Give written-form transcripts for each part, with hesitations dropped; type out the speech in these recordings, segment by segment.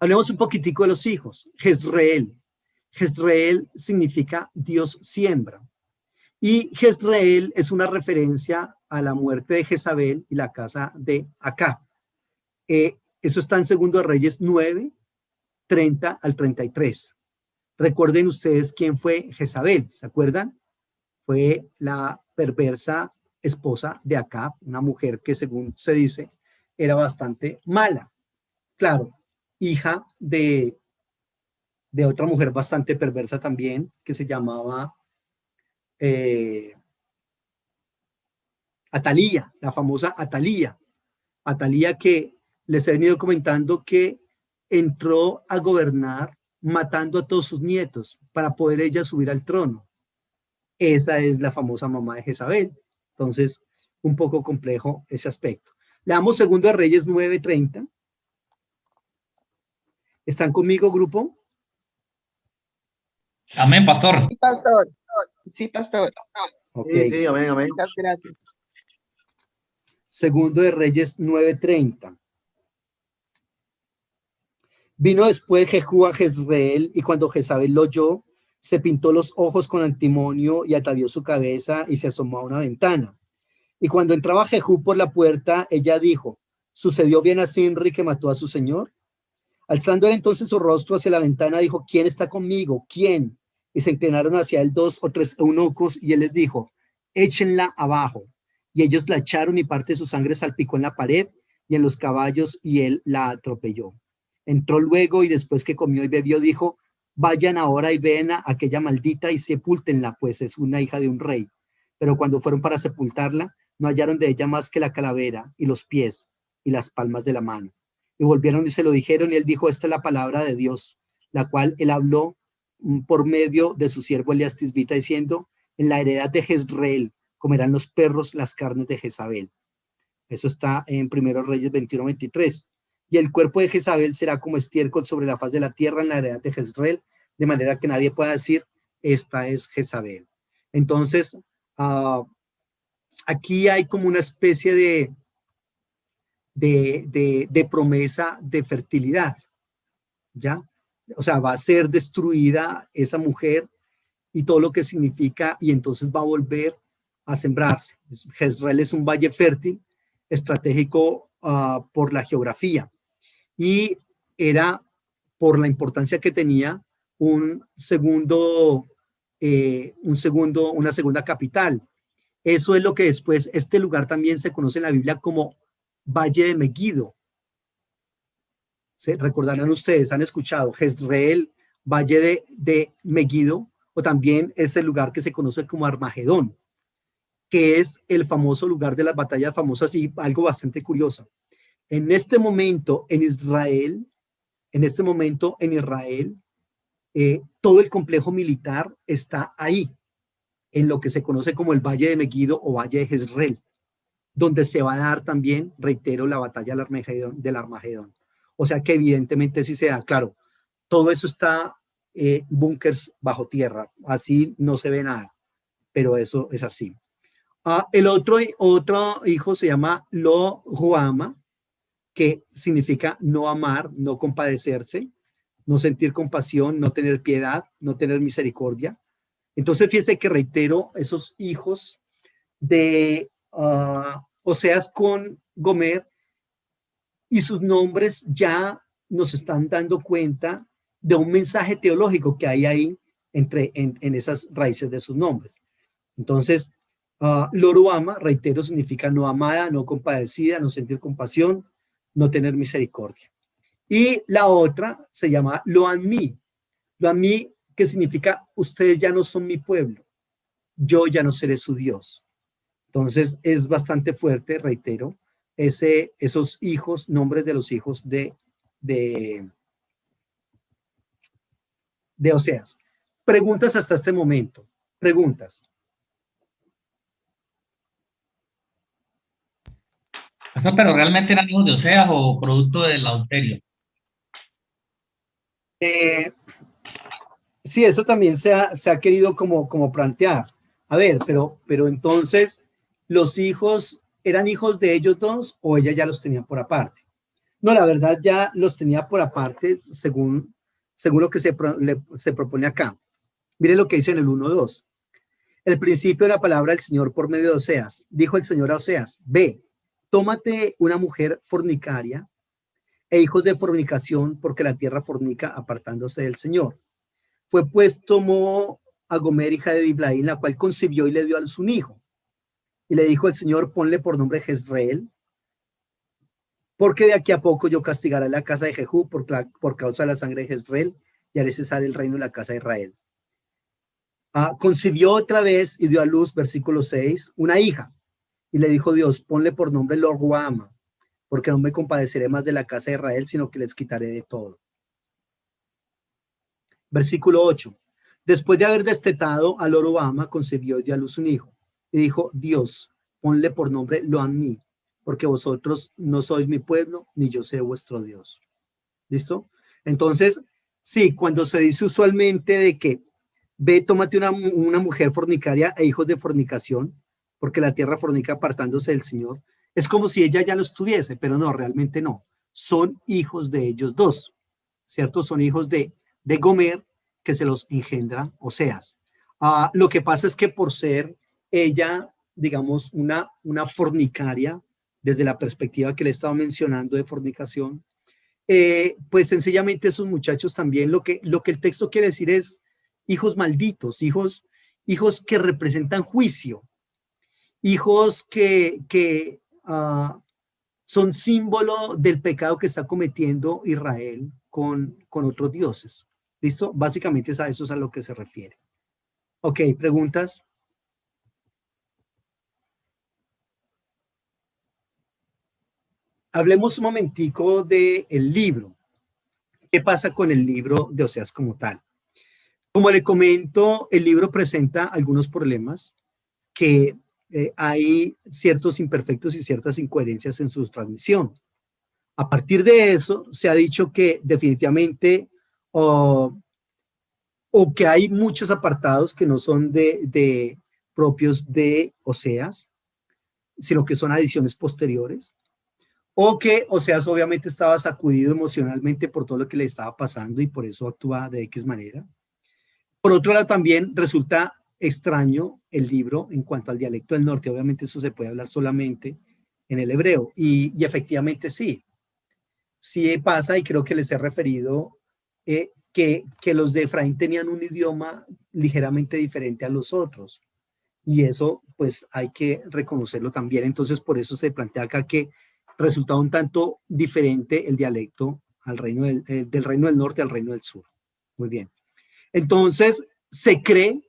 Hablemos un poquitico de los hijos. Jezreel. Jezreel significa Dios siembra. Y Jezreel es una referencia a la muerte de Jezabel y la casa de Acab. Eso está en 2 Reyes 9, 30 al 33. Recuerden ustedes quién fue Jezabel, ¿se acuerdan? Fue la perversa esposa de Acab, una mujer que según se dice era bastante mala. Claro, hija de otra mujer bastante perversa también, que se llamaba Atalía, la famosa Atalía. Atalía que les he venido comentando que entró a gobernar matando a todos sus nietos para poder ella subir al trono. Esa es la famosa mamá de Jezabel. Entonces, un poco complejo ese aspecto. Leamos 2 Reyes 9:30. ¿Están conmigo, grupo? Amén, pastor. Sí, pastor. Sí, pastor. Okay. Sí, amén, amén. Muchas gracias. 2 Reyes 9:30. Vino después Jehú a Jezreel, y cuando Jezabel lo oyó, se pintó los ojos con antimonio y atavió su cabeza y se asomó a una ventana. Y cuando entraba Jehú por la puerta, ella dijo: ¿sucedió bien a Zimri que mató a su señor? Alzando él entonces su rostro hacia la ventana, dijo: ¿quién está conmigo? ¿Quién? Y se inclinaron hacia él 2 o 3 eunucos, y él les dijo: échenla abajo. Y ellos la echaron, y parte de su sangre salpicó en la pared y en los caballos, y él la atropelló. Entró luego, y después que comió y bebió, dijo: vayan ahora y ven a aquella maldita y sepúltenla, pues es una hija de un rey. Pero cuando fueron para sepultarla, no hallaron de ella más que la calavera y los pies y las palmas de la mano. Y volvieron y se lo dijeron, y él dijo: esta es la palabra de Dios, la cual él habló por medio de su siervo Elías Tisbita, diciendo: en la heredad de Jezreel comerán los perros las carnes de Jezabel. Eso está en 1 Reyes 21:23. Y el cuerpo de Jezabel será como estiércol sobre la faz de la tierra en la heredad de Jezreel, de manera que nadie pueda decir: esta es Jezabel. Entonces, aquí hay como una especie de promesa de fertilidad, ¿ya? O sea, va a ser destruida esa mujer y todo lo que significa, y entonces va a volver a sembrarse. Jezreel es un valle fértil, estratégico por la geografía, y era, por la importancia que tenía, una segunda capital. Eso es lo que después, este lugar también se conoce en la Biblia como Valle de Megiddo. ¿Se recordarán ustedes? ¿Han escuchado? Jezreel, Valle de Megiddo, o también es el lugar que se conoce como Armagedón, que es el famoso lugar de las batallas famosas, y algo bastante curioso. En este momento en Israel, todo el complejo militar está ahí, en lo que se conoce como el Valle de Megiddo o Valle de Jezreel, donde se va a dar también, reitero, la batalla del Armagedón. O sea que evidentemente sí se da, claro, todo eso está búnkers bajo tierra, así no se ve nada, pero eso es así. El otro hijo se llama Lo Ruama, que significa no amar, no compadecerse, no sentir compasión, no tener piedad, no tener misericordia. Entonces, fíjense que reitero, esos hijos de Oseas con Gomer y sus nombres ya nos están dando cuenta de un mensaje teológico que hay ahí en esas raíces de sus nombres. Entonces, Loruama, reitero, significa no amada, no compadecida, no sentir compasión, no tener misericordia. Y la otra se llama Lo-Ammi, que significa: ustedes ya no son mi pueblo, yo ya no seré su Dios. Entonces es bastante fuerte, reitero, esos hijos, nombres de los hijos de Oseas. Preguntas hasta este momento. Preguntas. Pero realmente eran hijos de Oseas o producto del adulterio. Sí, eso también se ha querido como plantear. A ver, pero entonces, ¿los hijos eran hijos de ellos dos o ella ya los tenía por aparte? No, la verdad ya los tenía por aparte según lo que se propone acá. Mire lo que dice en el 1:2. El principio de la palabra del Señor por medio de Oseas. Dijo el Señor a Oseas, ve, tómate una mujer fornicaria e hijos de fornicación, porque la tierra fornica apartándose del Señor. Fue pues, tomó a Gomer, hija de Diblaim, la cual concibió y le dio a luz un hijo. Y le dijo el Señor, ponle por nombre Jezreel, porque de aquí a poco yo castigaré la casa de Jehú por causa de la sangre de Jezreel y haré cesar el reino de la casa de Israel. Concibió otra vez y dio a luz, versículo 6, una hija. Y le dijo Dios, ponle por nombre Lo-ruhama, porque no me compadeceré más de la casa de Israel, sino que les quitaré de todo. Versículo 8. Después de haber destetado a Lo-ruhama, concebió y dio a luz un hijo. Y dijo Dios, ponle por nombre Lo-ammi, porque vosotros no sois mi pueblo, ni yo sé vuestro Dios. ¿Listo? Entonces, sí, cuando se dice usualmente de que ve, tómate una mujer fornicaria e hijos de fornicación, porque la tierra fornica apartándose del Señor, es como si ella ya los tuviese, pero no, realmente no. Son hijos de ellos dos, ¿cierto? Son hijos de Gomer, que se los engendra Oseas. Lo que pasa es que por ser ella, digamos, una fornicaria, desde la perspectiva que le he estado mencionando de fornicación, pues sencillamente esos muchachos también, lo que el texto quiere decir es hijos malditos, hijos que representan juicio, hijos que son símbolo del pecado que está cometiendo Israel con otros dioses. ¿Listo? Básicamente eso es a lo que se refiere. Ok, ¿preguntas? Hablemos un momentico del libro. ¿Qué pasa con el libro de Oseas como tal? Como le comento, el libro presenta algunos problemas que hay ciertos imperfectos y ciertas incoherencias en su transmisión. A partir de eso, se ha dicho que definitivamente o que hay muchos apartados que no son propios de Oseas, sino que son adiciones posteriores, o que Oseas obviamente estaba sacudido emocionalmente por todo lo que le estaba pasando y por eso actúa de X manera. Por otro lado, también resulta extraño el libro en cuanto al dialecto del norte. Obviamente eso se puede hablar solamente en el hebreo. Y efectivamente sí pasa, y creo que les he referido que los de Efraín tenían un idioma ligeramente diferente a los otros. Y eso pues hay que reconocerlo también. Entonces por eso se plantea acá que resultaba un tanto diferente el dialecto al reino del reino del norte al reino del sur. Muy bien. Entonces, se cree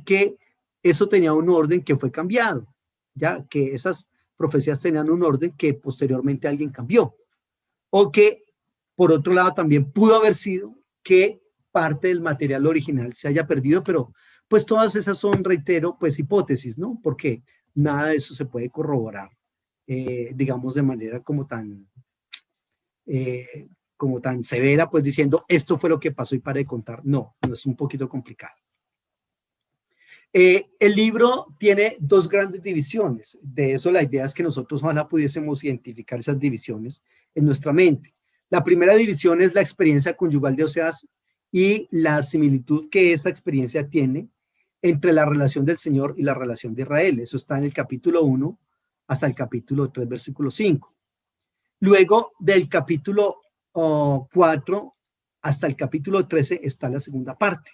que eso tenía un orden que fue cambiado, ya que esas profecías tenían un orden que posteriormente alguien cambió, o que por otro lado también pudo haber sido que parte del material original se haya perdido, pero pues todas esas son, reitero, pues hipótesis, ¿no? Porque nada de eso se puede corroborar, digamos, de manera como tan severa, pues diciendo esto fue lo que pasó y para de contar. No es un poquito complicado. El libro tiene dos grandes divisiones. De eso la idea es que nosotros ojalá pudiésemos identificar esas divisiones en nuestra mente. La primera división es la experiencia conyugal de Oseas y la similitud que esa experiencia tiene entre la relación del Señor y la relación de Israel. Eso está en el capítulo 1 hasta el capítulo 3, versículo 5. Luego del capítulo 4 hasta el capítulo 13 está la segunda parte,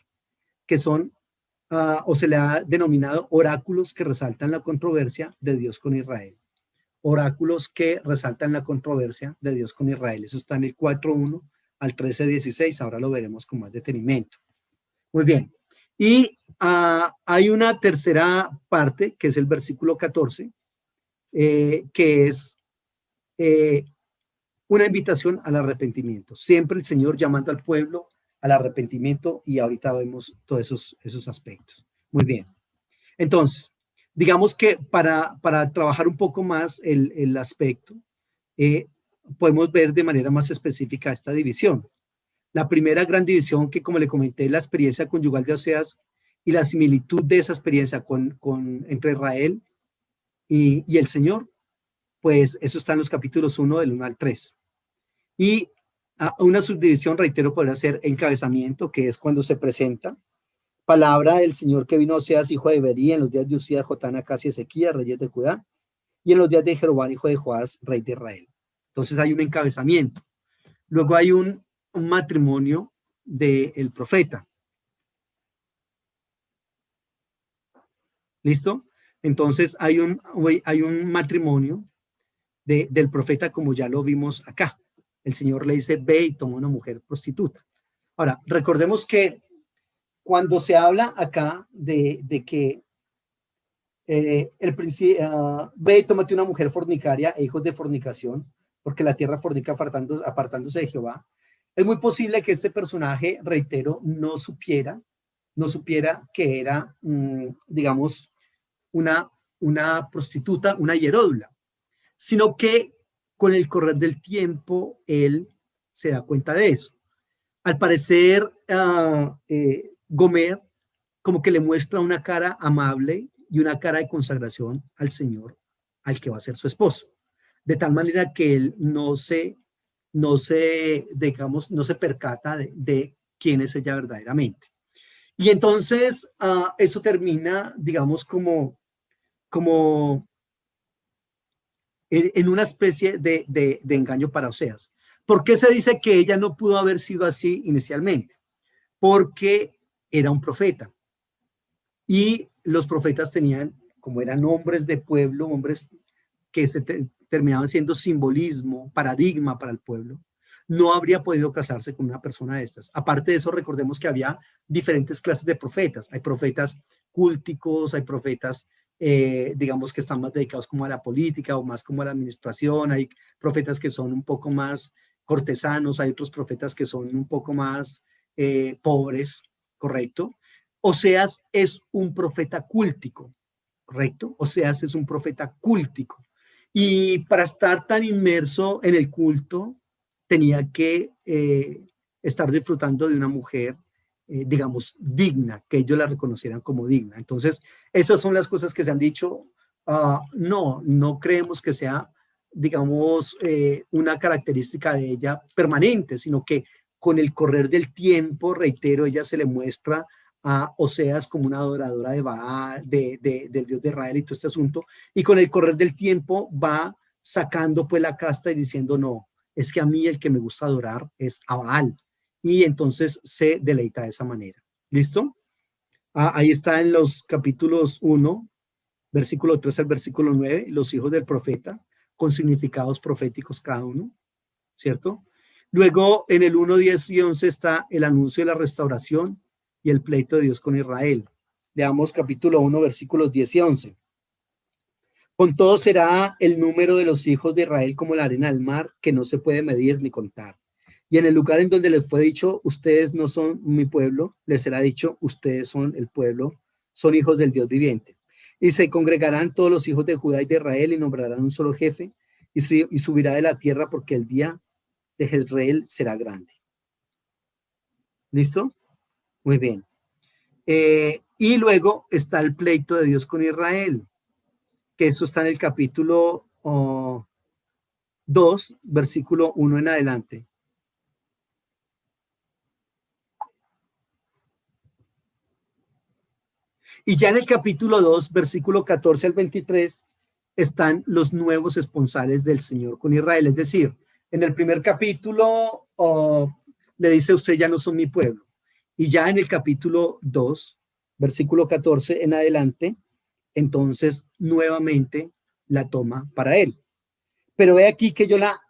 que son, o se le ha denominado oráculos que resaltan la controversia de Dios con Israel. Oráculos que resaltan la controversia de Dios con Israel. Eso está en el 4:1 al 13:16. Ahora lo veremos con más detenimiento. Muy bien. Y hay una tercera parte, que es el versículo 14, que es una invitación al arrepentimiento. Siempre el Señor llamando al pueblo al arrepentimiento, y ahorita vemos todos esos aspectos. Muy bien. Entonces, digamos que para trabajar un poco más el aspecto, podemos ver de manera más específica esta división. La primera gran división, que como le comenté, la experiencia conyugal de Oseas y la similitud de esa experiencia entre Israel y el Señor, pues eso está en los capítulos 1 del 1 al 3. Y una subdivisión, reitero, podría ser encabezamiento, que es cuando se presenta. Palabra del Señor que vino Oseas, hijo de Berí, en los días de Usías, Jotán, Acaz y Ezequías, reyes de Judá, y en los días de Jeroboam, hijo de Joás, rey de Israel. Entonces hay un encabezamiento. Luego hay un matrimonio del profeta. ¿Listo? Entonces hay un matrimonio del profeta, como ya lo vimos acá. El Señor le dice, ve y toma una mujer prostituta. Ahora, recordemos que cuando se habla acá de que ve y tómate una mujer fornicaria e hijos de fornicación, porque la tierra fornica apartándose de Jehová, es muy posible que este personaje, reitero, no supiera que era, digamos, una prostituta, una hieródula, sino que con el correr del tiempo él se da cuenta de eso. Al parecer, Gomer como que le muestra una cara amable y una cara de consagración al Señor, al que va a ser su esposo, de tal manera que él no se percata de quién es ella verdaderamente. Y entonces eso termina, digamos, como en una especie de engaño para Oseas. ¿Por qué se dice que ella no pudo haber sido así inicialmente? Porque era un profeta. Y los profetas tenían, como eran hombres de pueblo, hombres que terminaban siendo simbolismo, paradigma para el pueblo, no habría podido casarse con una persona de estas. Aparte de eso, recordemos que había diferentes clases de profetas. Hay profetas cúlticos, hay profetas, digamos, que están más dedicados como a la política o más como a la administración. Hay profetas que son un poco más cortesanos, hay otros profetas que son un poco más pobres, ¿correcto? Oseas es un profeta cúltico, ¿correcto? Oseas es un profeta cúltico. Y para estar tan inmerso en el culto, tenía que estar disfrutando de una mujer, digamos, digna, que ellos la reconocieran como digna. Entonces, esas son las cosas que se han dicho. No creemos que sea, digamos, una característica de ella permanente, sino que con el correr del tiempo, reitero, ella se le muestra a Oseas como una adoradora de Baal, del Dios de Israel y todo este asunto, y con el correr del tiempo va sacando pues la casta y diciendo, no, es que a mí el que me gusta adorar es a Baal, y entonces se deleita de esa manera. ¿Listo? Ahí está en los capítulos 1, versículo 3 al versículo 9, los hijos del profeta, con significados proféticos cada uno, ¿cierto? Luego en el 1, 10 y 11 está el anuncio de la restauración y el pleito de Dios con Israel. Leamos capítulo 1, versículos 10 y 11. Con todo será el número de los hijos de Israel como la arena del mar, que no se puede medir ni contar. Y en el lugar en donde les fue dicho, ustedes no son mi pueblo, les será dicho, ustedes son el pueblo, son hijos del Dios viviente. Y se congregarán todos los hijos de Judá y de Israel y nombrarán un solo jefe y subirá de la tierra porque el día de Jezreel será grande. ¿Listo? Muy bien. Y luego está el pleito de Dios con Israel, que eso está en el capítulo 2, versículo 1 en adelante. Y ya en el capítulo 2, versículo 14 al 23, están los nuevos esponsales del Señor con Israel. Es decir, en el primer capítulo le dice, usted ya no son mi pueblo. Y ya en el capítulo 2, versículo 14 en adelante, entonces nuevamente la toma para él. Pero ve aquí que yo la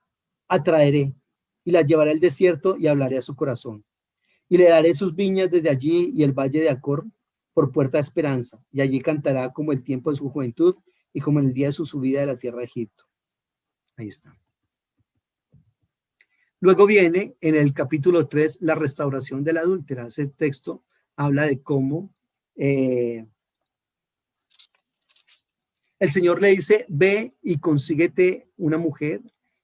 atraeré y la llevaré al desierto y hablaré a su corazón. Y le daré sus viñas desde allí y el valle de Acor por puerta de esperanza. Y allí cantará como el tiempo de su juventud y como en el día de su subida de la tierra de Egipto. Ahí está. Luego viene en el capítulo 3 la restauración de la adúltera. Ese texto habla de cómo el Señor le dice, ve y consíguete una mujer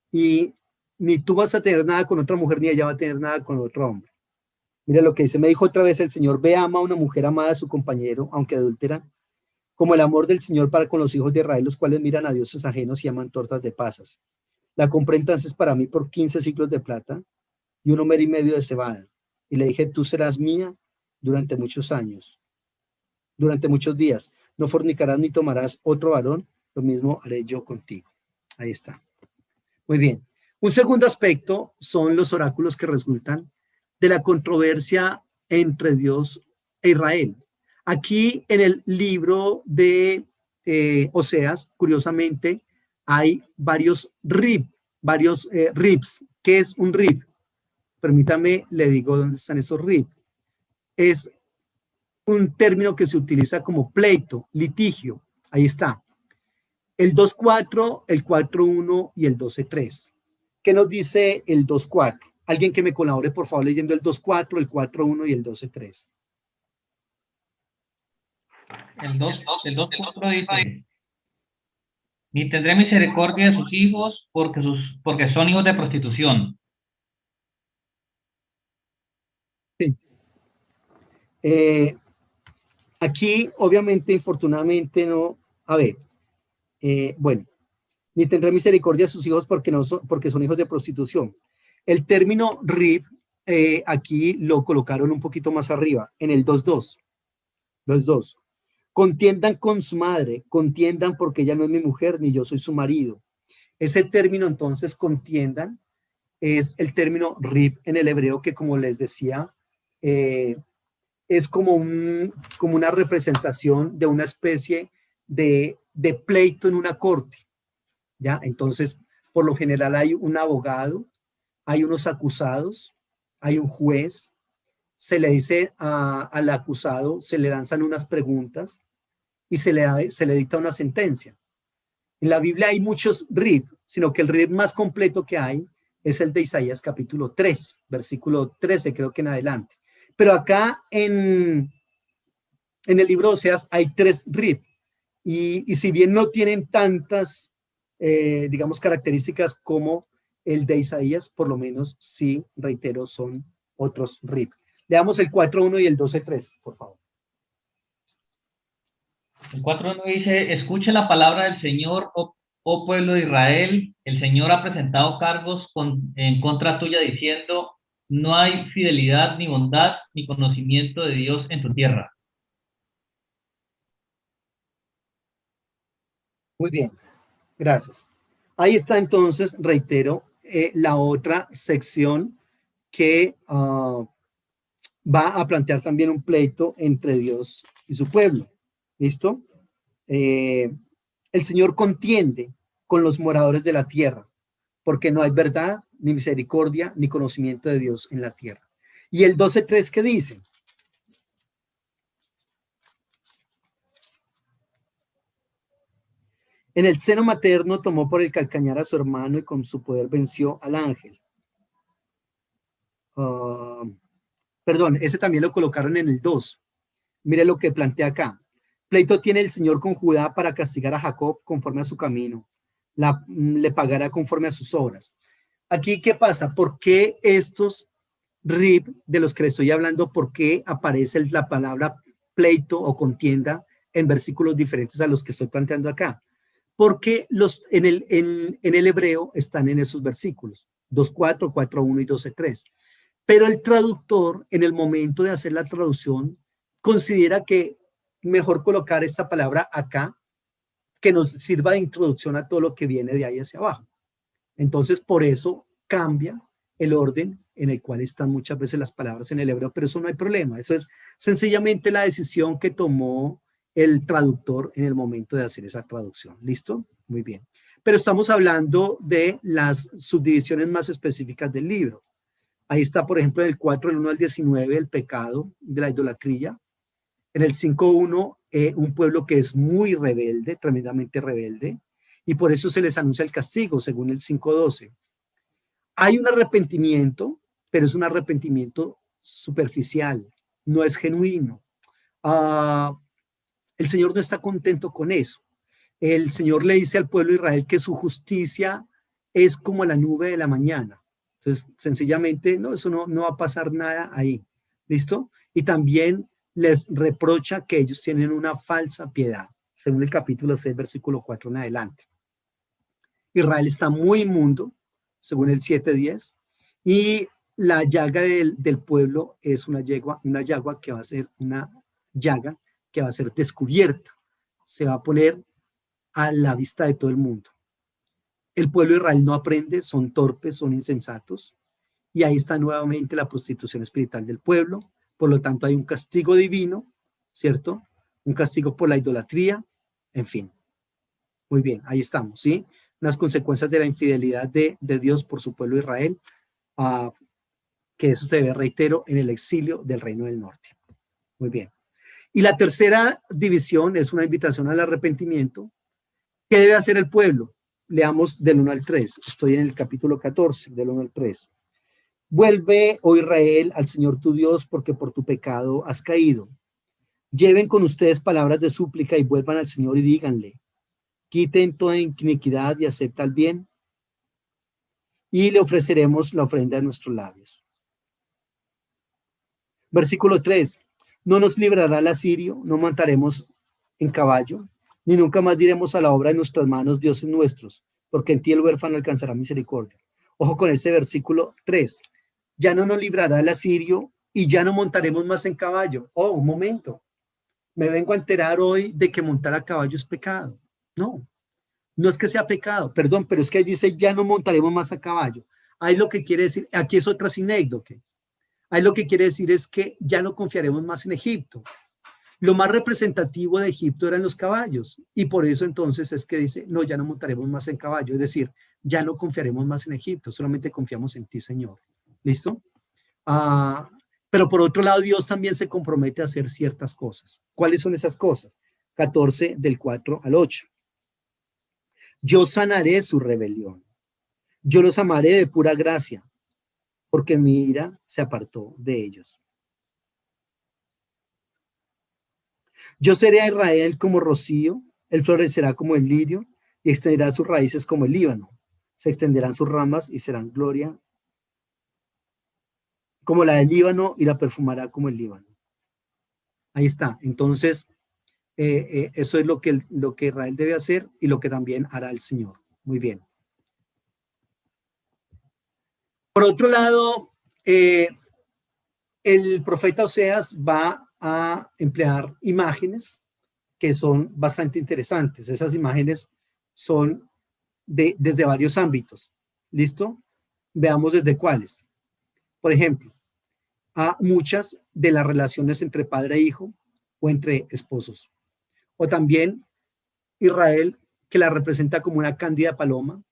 y ni tú vas a tener nada con otra mujer ni ella va a tener nada con otro hombre. Mira lo que dice, me dijo otra vez el Señor, ve, ama a una mujer amada de su compañero, aunque adúltera, como el amor del Señor para con los hijos de Israel, los cuales miran a dioses ajenos y aman tortas de pasas. La compré entonces para mí por 15 ciclos de plata y 1 homero y medio de cebada. Y le dije, tú serás mía durante muchos años, durante muchos días. No fornicarás ni tomarás otro varón, lo mismo haré yo contigo. Ahí está. Muy bien. Un segundo aspecto son los oráculos que resultan de la controversia entre Dios e Israel. Aquí en el libro de Oseas, curiosamente, hay varios ribs. ¿Qué es un rib? Permítame, le digo dónde están esos ribs. Es un término que se utiliza como pleito, litigio. Ahí está. El 2.4, el 4.1 y el 12.3. ¿Qué nos dice el 2.4? Alguien que me colabore, por favor, leyendo el 2.4, el 4.1 y el 12.3. El 2.4 dice, ni tendré misericordia de sus hijos porque son hijos de prostitución. Sí. Aquí, obviamente, infortunadamente, no. A ver, bueno, ni tendrá misericordia de sus hijos porque son hijos de prostitución. El término rib, aquí lo colocaron un poquito más arriba, en el 2.2. 2.2. Contiendan con su madre, contiendan porque ella no es mi mujer, ni yo soy su marido. Ese término, entonces, contiendan, es el término rib en el hebreo que, como les decía, es como una representación de una especie de pleito en una corte, ¿ya? Entonces, por lo general hay un abogado, hay unos acusados, hay un juez, se le dice al acusado, se le lanzan unas preguntas y se le dicta una sentencia. En la Biblia hay muchos rib, sino que el rib más completo que hay es el de Isaías capítulo 3, versículo 13, creo que en adelante. Pero acá en el libro de Oseas hay 3 rib. Y si bien no tienen tantas, digamos, características como el de Isaías, por lo menos sí, reitero, son otros rib. Leamos el 4.1 y el 12.3, por favor. El 4.1 dice, escuche la palabra del Señor, oh pueblo de Israel. El Señor ha presentado cargos en contra tuya diciendo, no hay fidelidad, ni bondad, ni conocimiento de Dios en tu tierra. Muy bien, gracias. Ahí está entonces, reitero, la otra sección que va a plantear también un pleito entre Dios y su pueblo. ¿Listo? El Señor contiende con los moradores de la tierra, porque no hay verdad, ni misericordia, ni conocimiento de Dios en la tierra. Y el 12.3, ¿qué dice? En el seno materno tomó por el calcañar a su hermano y con su poder venció al ángel. Perdón, ese también lo colocaron en el 2. Mire lo que plantea acá. Pleito tiene el Señor con Judá para castigar a Jacob conforme a su camino. Le pagará conforme a sus obras. Aquí, ¿qué pasa? ¿Por qué estos rib de los que le estoy hablando, por qué aparece la palabra pleito o contienda en versículos diferentes a los que estoy planteando acá? Porque en el hebreo están en esos versículos, 2.4, 4.1 y 12.3. Pero el traductor, en el momento de hacer la traducción, considera que mejor colocar esta palabra acá, que nos sirva de introducción a todo lo que viene de ahí hacia abajo. Entonces, por eso cambia el orden en el cual están muchas veces las palabras en el hebreo, pero eso no hay problema. Eso es sencillamente la decisión que tomó el traductor en el momento de hacer esa traducción. ¿Listo? Muy bien. Pero estamos hablando de las subdivisiones más específicas del libro. Ahí está, por ejemplo, en el 4, del 1 al 19, el pecado de la idolatría. En el 5.1, un pueblo que es muy rebelde, tremendamente rebelde, y por eso se les anuncia el castigo, según el 5.12. Hay un arrepentimiento, pero es un arrepentimiento superficial, no es genuino. El Señor no está contento con eso. El Señor le dice al pueblo de Israel que su justicia es como la nube de la mañana. Entonces, sencillamente, no, eso no va a pasar nada ahí. ¿Listo? Y también les reprocha que ellos tienen una falsa piedad, según el capítulo 6, versículo 4 en adelante. Israel está muy inmundo, según el 7:10, y la llaga del pueblo es una llaga que va a ser una llaga que va a ser descubierta, se va a poner a la vista de todo el mundo. El pueblo de Israel no aprende, son torpes, son insensatos, y ahí está nuevamente la prostitución espiritual del pueblo. Por lo tanto, hay un castigo divino, ¿cierto? Un castigo por la idolatría, en fin. Muy bien, ahí estamos, ¿sí? Las consecuencias de la infidelidad de Dios por su pueblo Israel, que eso se ve, reitero, en el exilio del Reino del Norte. Muy bien. Y la tercera división es una invitación al arrepentimiento. ¿Qué debe hacer el pueblo? Leamos del 1 al 3. Estoy en el capítulo 14, del 1 al 3. Vuelve, oh Israel, al Señor tu Dios, porque por tu pecado has caído. Lleven con ustedes palabras de súplica y vuelvan al Señor y díganle: quiten toda iniquidad y acepta el bien, y le ofreceremos la ofrenda de nuestros labios. Versículo 3. No nos librará el asirio, no montaremos en caballo, ni nunca más diremos a la obra de nuestras manos, dioses nuestros, porque en ti el huérfano alcanzará misericordia. Ojo con ese versículo 3. Ya no nos librará el asirio y ya no montaremos más en caballo. Oh, un momento. Me vengo a enterar hoy de que montar a caballo es pecado. No, no es que sea pecado, perdón, pero es que ahí dice ya no montaremos más a caballo. Ahí lo que quiere decir, aquí es otra sinécdoque. Ahí lo que quiere decir es que ya no confiaremos más en Egipto. Lo más representativo de Egipto eran los caballos, y por eso entonces es que dice, no, ya no montaremos más en caballo, es decir, ya no confiaremos más en Egipto, solamente confiamos en ti, Señor. ¿Listo? Pero por otro lado, Dios también se compromete a hacer ciertas cosas. ¿Cuáles son esas cosas? 14 del 4 al 8. Yo sanaré su rebelión. Yo los amaré de pura gracia, porque mi ira se apartó de ellos. Yo seré a Israel como rocío, él florecerá como el lirio y extenderá sus raíces como el Líbano. Se extenderán sus ramas y serán gloria como la del Líbano y la perfumará como el Líbano. Ahí está. Entonces, eso es lo que Israel debe hacer y lo que también hará el Señor. Muy bien. Por otro lado, el profeta Oseas va a emplear imágenes que son bastante interesantes. Esas imágenes son desde varios ámbitos. ¿Listo? Veamos desde cuáles. Por ejemplo, a muchas de las relaciones entre padre e hijo o entre esposos. O también Israel, que la representa como una cándida paloma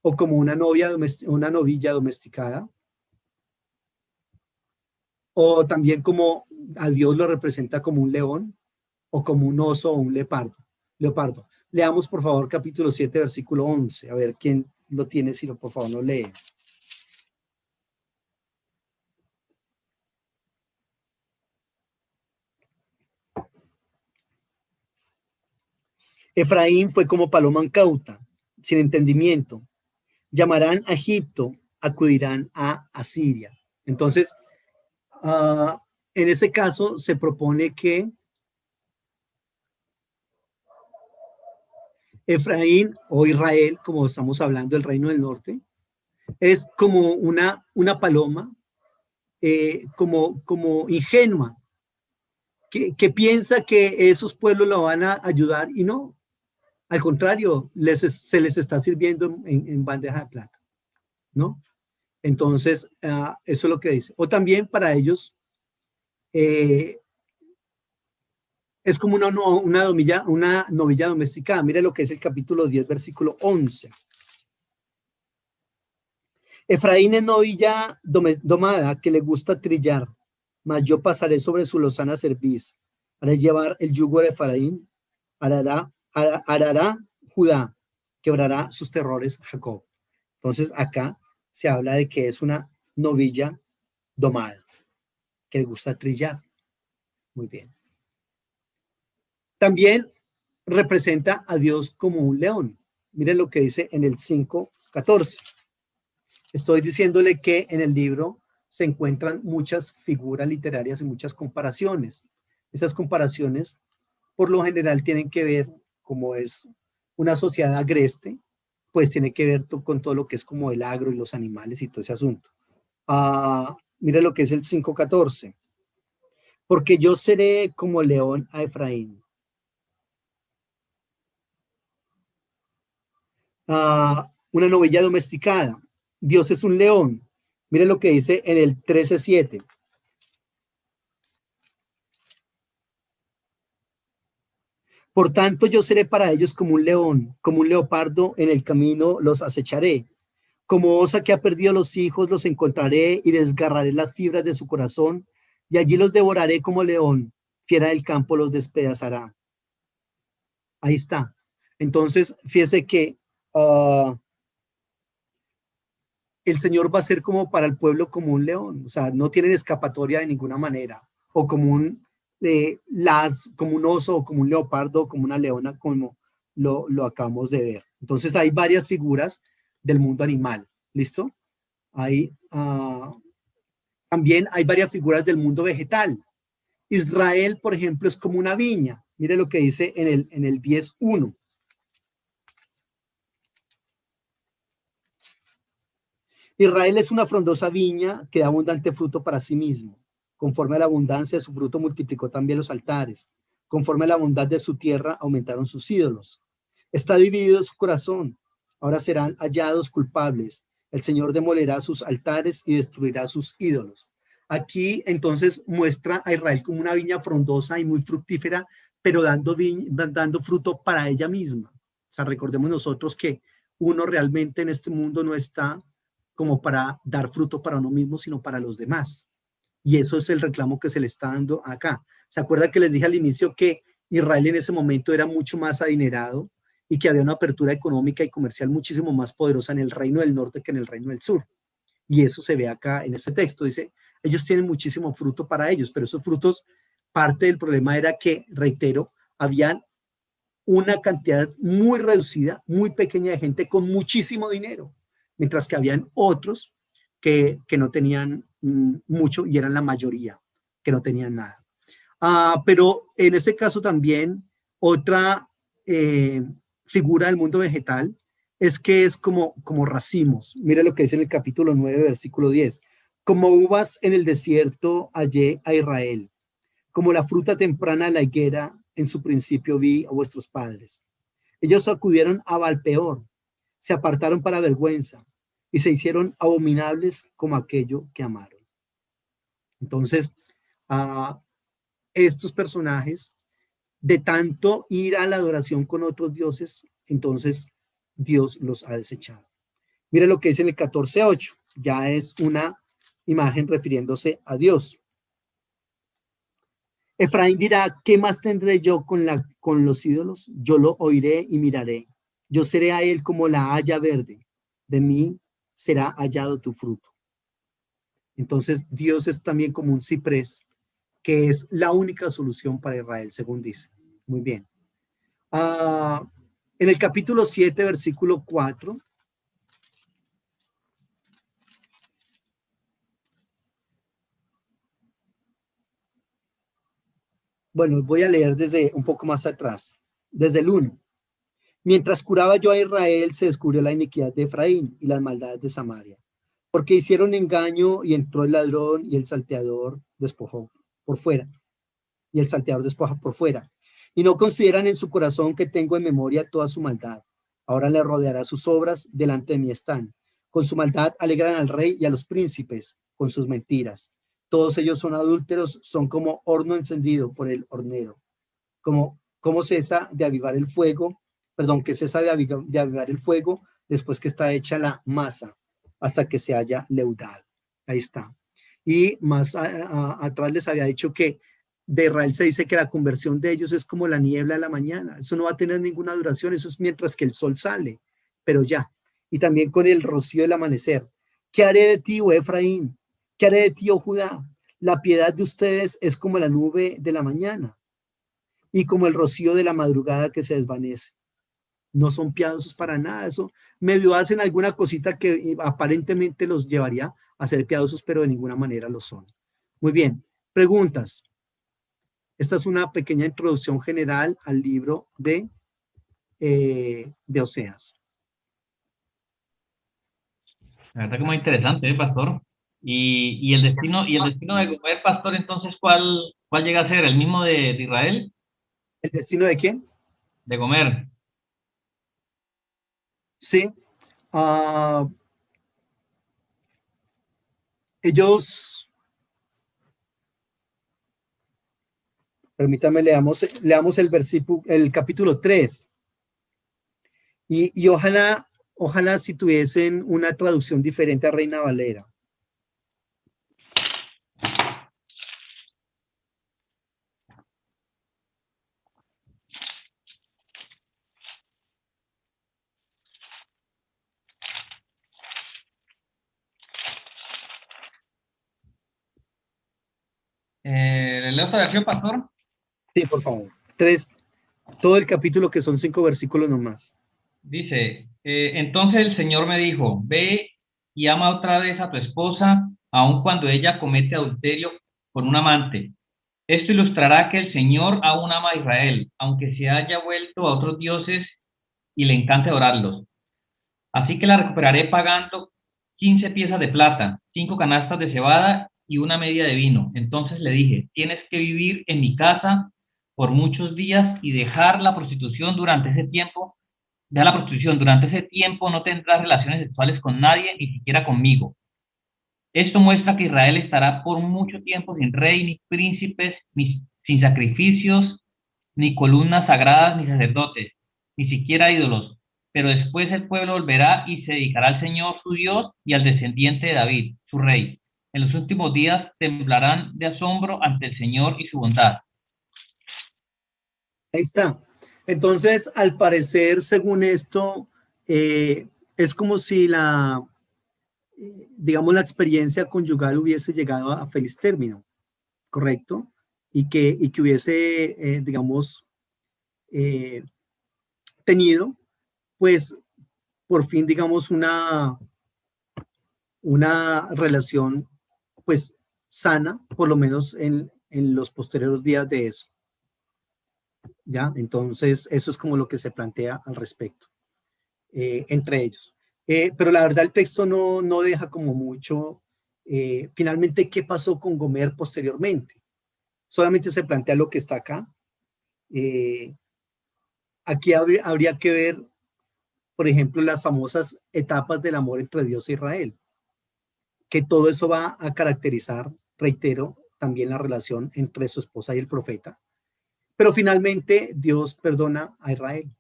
o como una novilla domesticada. O también como a Dios lo representa como un león o como un oso o un leopardo. Leamos por favor capítulo 7, versículo 11. A ver quién lo tiene, si por favor no lee. Efraín fue como paloma incauta, sin entendimiento. Llamarán a Egipto, acudirán a Asiria. Entonces, en ese caso se propone que Efraín o Israel, como estamos hablando del Reino del Norte, es como una paloma, como ingenua, que piensa que esos pueblos lo van a ayudar y no. Al contrario, se les está sirviendo en bandeja de plata, ¿no? Entonces, eso es lo que dice. O también para ellos es como una novilla domesticada. Mire lo que es el capítulo 10, versículo 11. Efraín es novilla domada que le gusta trillar, mas yo pasaré sobre su lozana cerviz. Haré llevar el yugo de Efraín, arará Judá, quebrará sus terrores Jacob. Entonces acá se habla de que es una novilla domada, que le gusta trillar. Muy bien. También representa a Dios como un león. Miren lo que dice en el 5:14. Estoy diciéndole que en el libro se encuentran muchas figuras literarias y muchas comparaciones. Esas comparaciones, por lo general, tienen que ver como es una sociedad agreste, pues tiene que ver con todo lo que es como el agro y los animales y todo ese asunto. Mira lo que es el 5:14. Porque yo seré como león a Efraín. Una novilla domesticada. Dios es un león. Mire lo que dice en el 13:7. Por tanto, yo seré para ellos como un león, como un leopardo en el camino los acecharé. Como osa que ha perdido los hijos, los encontraré y desgarraré las fibras de su corazón, y allí los devoraré como león. Fiera del campo los despedazará. Ahí está. Entonces, fíjese que el Señor va a ser como para el pueblo como un león, o sea, no tienen escapatoria de ninguna manera, o como como un oso, o como un leopardo, o como una leona, como lo acabamos de ver. Entonces hay varias figuras del mundo animal, ¿listo? Hay, también hay varias figuras del mundo vegetal. Israel, por ejemplo, es como una viña. Mire lo que dice en el 10:1. Israel es una frondosa viña que da abundante fruto para sí mismo. Conforme a la abundancia de su fruto multiplicó también los altares. Conforme a la bondad de su tierra aumentaron sus ídolos. Está dividido su corazón. Ahora serán hallados culpables. El Señor demolerá sus altares y destruirá sus ídolos. Aquí entonces muestra a Israel como una viña frondosa y muy fructífera, pero dando fruto para ella misma. O sea, recordemos nosotros que uno realmente en este mundo no está como para dar fruto para uno mismo, sino para los demás. Y eso es el reclamo que se le está dando acá. ¿Se acuerda que les dije al inicio que Israel en ese momento era mucho más adinerado y que había una apertura económica y comercial muchísimo más poderosa en el reino del norte que en el reino del sur? Y eso se ve acá en este texto. Dice, ellos tienen muchísimo fruto para ellos, pero esos frutos, parte del problema era que, reitero, habían una cantidad muy reducida, muy pequeña de gente con muchísimo dinero, mientras que habían otros que no tenían mucho y eran la mayoría que no tenían nada. Pero en ese caso también otra figura del mundo vegetal es que es como racimos. Mira lo que dice en el capítulo 9, versículo 10. Como uvas en el desierto hallé a Israel, como la fruta temprana de la higuera en su principio vi a vuestros padres. Ellos acudieron a Valpeor, se apartaron para vergüenza y se hicieron abominables como aquello que amaron. Entonces, estos personajes, de tanto ir a la adoración con otros dioses, entonces Dios los ha desechado. Mire lo que dice en el 14:8, ya es una imagen refiriéndose a Dios. Efraín dirá, ¿qué más tendré yo con los ídolos? Yo lo oiré y miraré. Yo seré a él como la haya verde. De mí será hallado tu fruto. Entonces, Dios es también como un ciprés, que es la única solución para Israel, según dice. Muy bien. En el capítulo 7, versículo 4. Bueno, voy a leer desde un poco más atrás, desde el 1. Mientras curaba yo a Israel, se descubrió la iniquidad de Efraín y las maldades de Samaria, porque hicieron engaño y entró el ladrón y el salteador despojó por fuera, y el salteador despoja por fuera. Y no consideran en su corazón que tengo en memoria toda su maldad. Ahora le rodeará sus obras, delante de mí están. Con su maldad alegran al rey y a los príncipes, con sus mentiras. Todos ellos son adúlteros, son como horno encendido por el hornero. Como cesa de avivar el fuego, perdón, que cesa de avivar el fuego después que está hecha la masa, hasta que se haya leudado. Ahí está. Y más atrás les había dicho que de Israel se dice que la conversión de ellos es como la niebla de la mañana. Eso no va a tener ninguna duración, eso es mientras que el sol sale, pero ya. Y también con el rocío del amanecer. ¿Qué haré de ti, oh Efraín? ¿Qué haré de ti, oh Judá? La piedad de ustedes es como la nube de la mañana y como el rocío de la madrugada que se desvanece. No son piadosos para nada. Eso medio hacen alguna cosita que aparentemente los llevaría a ser piadosos, pero de ninguna manera lo son. Muy bien, preguntas. Esta es una pequeña introducción general al libro de Oseas. La verdad que muy interesante, pastor. Y el destino de Gomer, pastor, entonces, ¿cuál llega a ser? ¿El mismo de Israel? ¿El destino de quién? De Gomer. Sí. Ah, ellos, permítame, leamos el versículo, el capítulo 3. Y ojalá si tuviesen una traducción diferente a Reina Valera. ¿Le leo esta versión, pastor? Sí, por favor. 3, todo el capítulo que son 5 versículos nomás. Dice, entonces el Señor me dijo, ve y ama otra vez a tu esposa, aun cuando ella comete adulterio con un amante. Esto ilustrará que el Señor aún ama a Israel, aunque se haya vuelto a otros dioses y le encanta adorarlos. Así que la recuperaré pagando 15 piezas de plata, 5 canastas de cebada y una media de vino. Entonces le dije, tienes que vivir en mi casa por muchos días y dejar la prostitución durante ese tiempo. Deja la prostitución. Durante ese tiempo no tendrás relaciones sexuales con nadie, ni siquiera conmigo. Esto muestra que Israel estará por mucho tiempo sin rey, ni príncipes, ni sin sacrificios, ni columnas sagradas, ni sacerdotes, ni siquiera ídolos. Pero después el pueblo volverá y se dedicará al Señor su Dios y al descendiente de David, su rey. En los últimos días temblarán de asombro ante el Señor y su bondad. Ahí está. Entonces, al parecer, según esto, es como si digamos, la experiencia conyugal hubiese llegado a feliz término, ¿correcto? Y que hubiese, digamos, eh, tenido, pues, por fin, digamos, una relación, pues, sana, por lo menos en los posteriores días de eso, ¿ya? Entonces, eso es como lo que se plantea al respecto, entre ellos. Pero la verdad, el texto no deja como mucho, finalmente, qué pasó con Gomer posteriormente. Solamente se plantea lo que está acá. Eh, Aquí habría que ver, por ejemplo, las famosas etapas del amor entre Dios e Israel, que todo eso va a caracterizar, reitero, también la relación entre su esposa y el profeta. Pero finalmente Dios perdona a Israel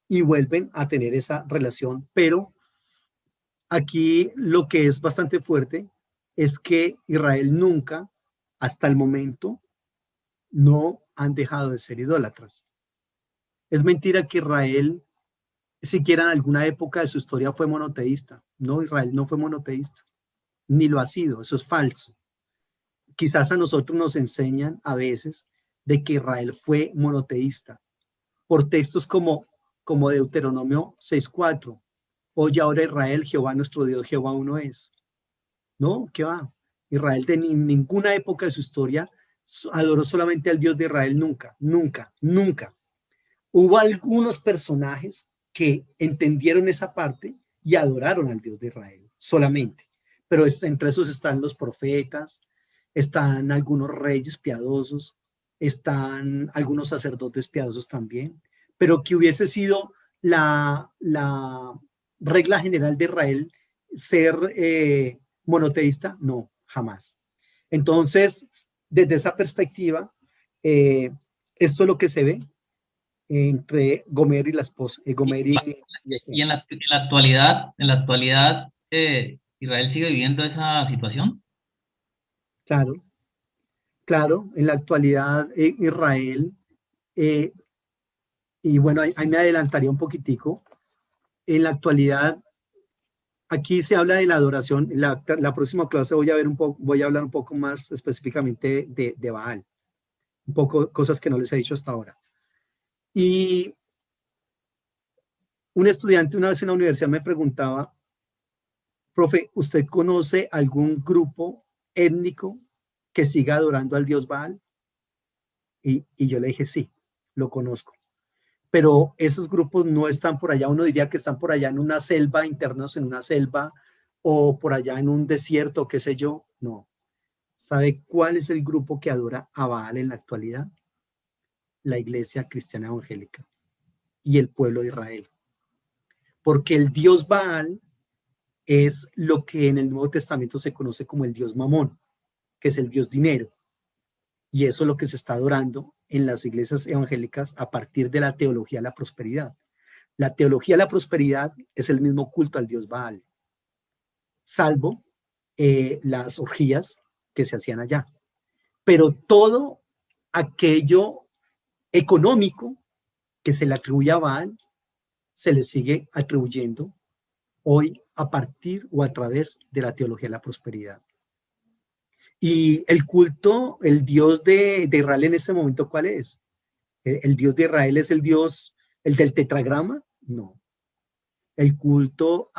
y vuelven a tener esa relación. Pero aquí lo que es bastante fuerte es que Israel nunca, hasta el momento, no han dejado de ser idólatras. Es mentira que Israel siquiera en alguna época de su historia fue monoteísta. No, Israel no fue monoteísta, ni lo ha sido, eso es falso. Quizás a nosotros nos enseñan a veces de que Israel fue monoteísta por textos como Deuteronomio 6:4. Oye ahora Israel, Jehová nuestro Dios, Jehová uno es. No, ¿qué va? Israel de ninguna época de su historia adoró solamente al Dios de Israel, nunca, nunca, nunca. Hubo algunos personajes que entendieron esa parte y adoraron al Dios de Israel solamente. Pero entre esos están los profetas, están algunos reyes piadosos, están algunos sacerdotes piadosos también. Pero que hubiese sido la regla general de Israel ser monoteísta, no, jamás. Entonces, desde esa perspectiva, esto es lo que se ve entre Gomer y la esposa, Gomer Y en la actualidad, Israel sigue viviendo esa situación. claro, claro, en la actualidad Israel, eh, y bueno, ahí me adelantaría un poquitico, en la actualidad aquí se habla de la adoración, la próxima clase voy a hablar un poco más específicamente de Baal, un poco cosas que no les he dicho hasta ahora. Y un estudiante una vez en la universidad me preguntaba, profe, ¿usted conoce algún grupo étnico que siga adorando al dios Baal? Y yo le dije, sí, lo conozco. Pero esos grupos no están por allá, uno diría que están por allá en una selva, internos en una selva, o por allá en un desierto, qué sé yo. No. ¿Sabe cuál es el grupo que adora a Baal en la actualidad? La Iglesia Cristiana Evangélica y el pueblo de Israel. Porque el dios Baal es lo que en el Nuevo Testamento se conoce como el dios Mamón, que es el dios dinero. Y eso es lo que se está adorando en las iglesias evangélicas a partir de la teología de la prosperidad. La teología de la prosperidad es el mismo culto al dios Baal, salvo las orgías que se hacían allá. Pero todo aquello económico que se le atribuye a Baal, se le sigue atribuyendo hoy a partir o a través de la teología de la prosperidad. Y el culto, el Dios de Israel en este momento, ¿cuál es? ¿El Dios de Israel es el Dios, el del tetragrama? No. El culto,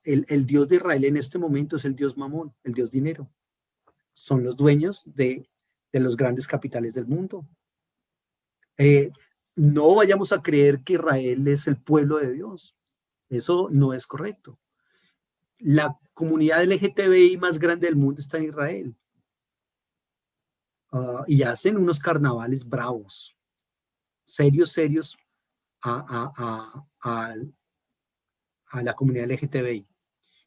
el Dios de Israel en este momento es el Dios Mamón, el Dios dinero. Son los dueños de los grandes capitales del mundo. No vayamos a creer que Israel es el pueblo de Dios. Eso no es correcto. La comunidad LGTBI más grande del mundo está en Israel. Y hacen unos carnavales bravos, serios a la comunidad LGTBI.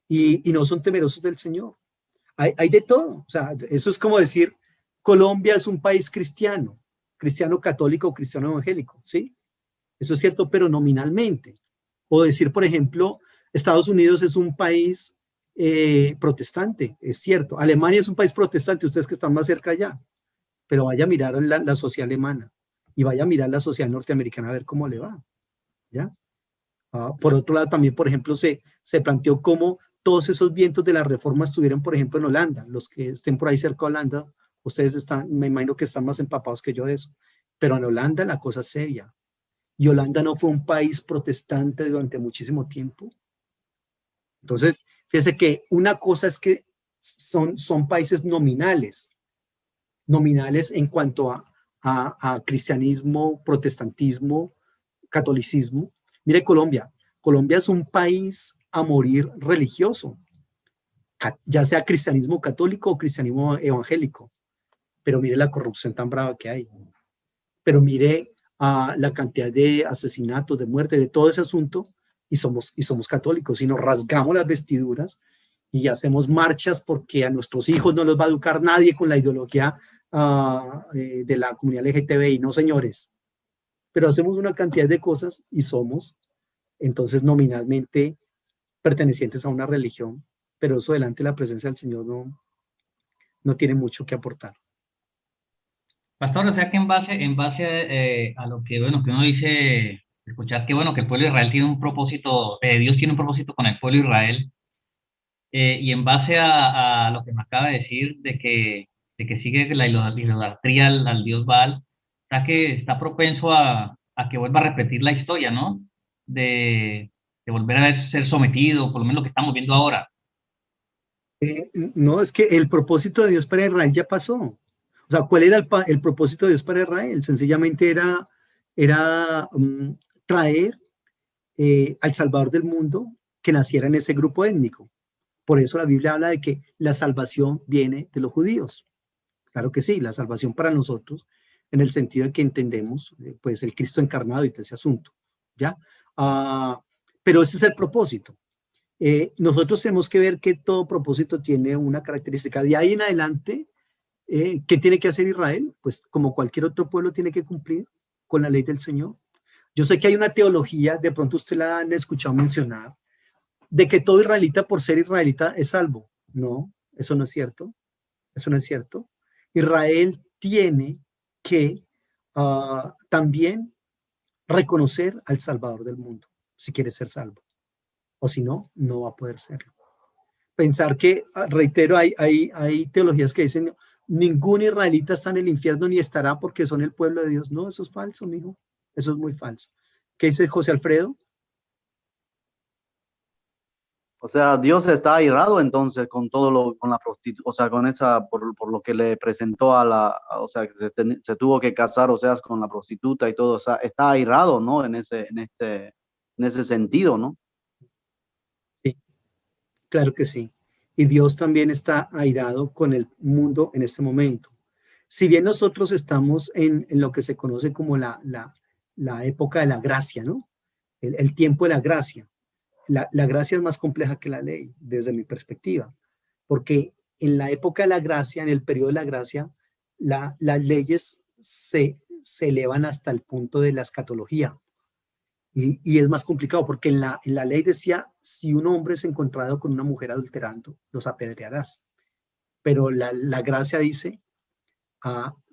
Y no son temerosos del Señor. Hay de todo. O sea, eso es como decir, Colombia es un país cristiano, cristiano católico o cristiano evangélico, ¿sí? Eso es cierto, pero nominalmente. O decir, por ejemplo, Estados Unidos es un país protestante, es cierto. Alemania es un país protestante, ustedes que están más cerca allá, pero vaya a mirar la sociedad alemana y vaya a mirar la sociedad norteamericana a ver cómo le va, ¿ya? Por otro lado, también, por ejemplo, se planteó cómo todos esos vientos de la reforma estuvieron, por ejemplo, en Holanda. Los que estén por ahí cerca de Holanda, ustedes están, me imagino que están más empapados que yo de eso. Pero en Holanda la cosa es seria. Y Holanda no fue un país protestante durante muchísimo tiempo. Entonces, fíjese que una cosa es que son países nominales en cuanto a cristianismo, protestantismo, catolicismo. Mire Colombia. Colombia es un país a morir religioso, ya sea cristianismo católico o cristianismo evangélico. Pero mire la corrupción tan brava que hay. Pero mire la cantidad de asesinatos, de muerte, de todo ese asunto, y somos católicos. Y nos rasgamos las vestiduras y hacemos marchas porque a nuestros hijos no los va a educar nadie con la ideología de la comunidad LGTBI. No, señores. Pero hacemos una cantidad de cosas y somos entonces nominalmente pertenecientes a una religión, pero eso delante de la presencia del Señor no tiene mucho que aportar. Pastor, o sea que en base a lo que, bueno, que uno dice, escuchar que, bueno, que el pueblo de Israel tiene un propósito, Dios tiene un propósito con el pueblo de Israel, y en base a lo que me acaba de decir de que sigue la idolatría al dios Baal, o sea que está propenso a que vuelva a repetir la historia, ¿no? De volver a ser sometido, por lo menos lo que estamos viendo ahora. No, es que el propósito de Dios para Israel ya pasó. O sea, ¿cuál era el propósito de Dios para Israel? Sencillamente era traer al Salvador del mundo que naciera en ese grupo étnico. Por eso la Biblia habla de que la salvación viene de los judíos. Claro que sí, la salvación para nosotros, en el sentido de que entendemos, pues, el Cristo encarnado y todo ese asunto, ¿ya? Pero ese es el propósito. Nosotros tenemos que ver que todo propósito tiene una característica. De ahí en adelante, ¿qué tiene que hacer Israel? Pues como cualquier otro pueblo tiene que cumplir con la ley del Señor. Yo sé que hay una teología, de pronto usted la han escuchado mencionar, de que todo israelita por ser israelita es salvo. No, eso no es cierto. Eso no es cierto. Israel tiene que también reconocer al Salvador del mundo, si quiere ser salvo. O si no, no va a poder serlo. Pensar que, reitero, hay teologías que dicen, ningún israelita está en el infierno ni estará porque son el pueblo de Dios. No, eso es falso, mijo. Eso es muy falso. ¿Qué dice José Alfredo? O sea, Dios está airado entonces con todo con la prostituta, o sea, con esa, por lo que le presentó o sea, que se tuvo que casar, o sea, con la prostituta y todo, o sea, está airado, ¿no? En ese sentido, ¿no? Sí, claro que sí. y Dios también está airado con el mundo en este momento. Si bien nosotros estamos en lo que se conoce como la época de la gracia, ¿no? El tiempo de la gracia. La gracia es más compleja que la ley, desde mi perspectiva, porque en la época de la gracia, en el periodo de la gracia, las leyes se elevan hasta el punto de la escatología. Y es más complicado porque en la ley decía, si un hombre es encontrado con una mujer adulterando, los apedrearás. Pero la gracia dice,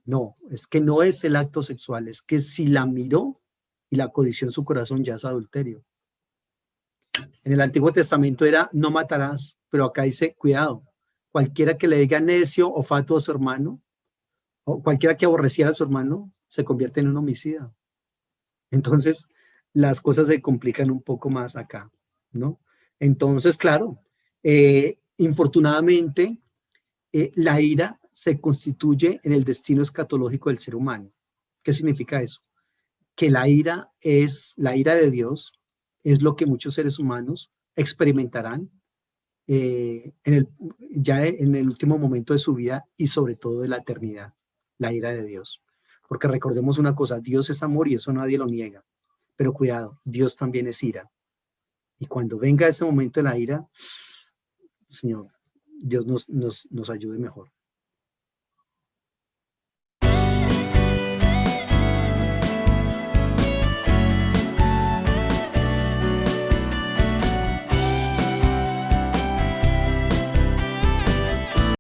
no, es que no es el acto sexual, es que si la miró y la codició en su corazón ya es adulterio. En el Antiguo Testamento era, no matarás, pero acá dice, cuidado, cualquiera que le diga necio o fatuo a su hermano, o cualquiera que aborreciera a su hermano, se convierte en un homicida. Entonces, las cosas se complican un poco más acá, ¿no? Entonces, claro, infortunadamente, la ira se constituye en el destino escatológico del ser humano. ¿Qué significa eso? Que la ira de Dios, es lo que muchos seres humanos experimentarán ya en el último momento de su vida y sobre todo de la eternidad, la ira de Dios. Porque recordemos una cosa, Dios es amor y eso nadie lo niega. Pero cuidado, Dios también es ira. Y cuando venga ese momento de la ira, Señor, Dios nos ayude mejor.